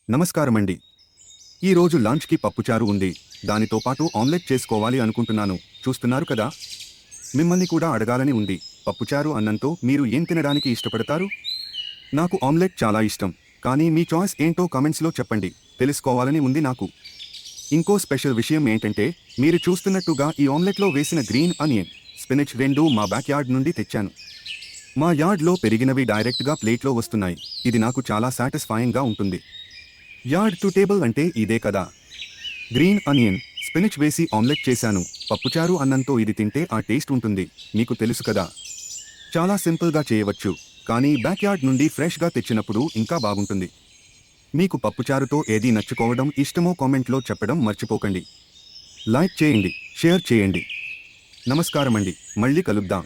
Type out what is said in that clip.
నమస్కారమండి. ఈరోజు లంచ్కి పప్పుచారు ఉంది. దానితో పాటు ఆమ్లెట్ చేసుకోవాలి అనుకుంటున్నాను. చూస్తున్నారు కదా. మిమ్మల్ని కూడా అడగాలని ఉంది. పప్పుచారు అన్నంతో మీరు ఏం తినడానికి ఇష్టపడతారు? నాకు ఆమ్లెట్ చాలా ఇష్టం. కానీ మీ చాయిస్ ఏంటో కమెంట్స్లో చెప్పండి. తెలుసుకోవాలని ఉంది నాకు. ఇంకో స్పెషల్ విషయం ఏంటంటే, మీరు చూస్తున్నట్టుగా ఈ ఆమ్లెట్లో వేసిన గ్రీన్ ఆనియన్, స్పినచ్ రెండూ మా బ్యాక్ యార్డ్ నుండి తెచ్చాను. మా యార్డ్లో పెరిగినవి డైరెక్ట్గా ప్లేట్లో వస్తున్నాయి. ఇది నాకు చాలా సాటిస్ఫైయింగ్గా ఉంటుంది. యార్డ్ టు టేబుల్ అంటే ఇదే కదా. గ్రీన్ ఆనియన్, స్పినచ్ వేసి ఆమ్లెట్ చేశాను. పప్పుచారు అన్నంతో ఇది తింటే ఆ టేస్ట్ ఉంటుంది. మీకు తెలుసు కదా. చాలా సింపుల్గా చేయవచ్చు, కానీ బ్యాక్యార్డ్ నుండి ఫ్రెష్గా తెచ్చినప్పుడు ఇంకా బాగుంటుంది. మీకు పప్పుచారుతో ఏది నచ్చుకోవడం ఇష్టమో కామెంట్లో చెప్పడం మర్చిపోకండి. లైక్ చేయండి, షేర్ చేయండి. నమస్కారమండి. మళ్ళీ కలుద్దాం.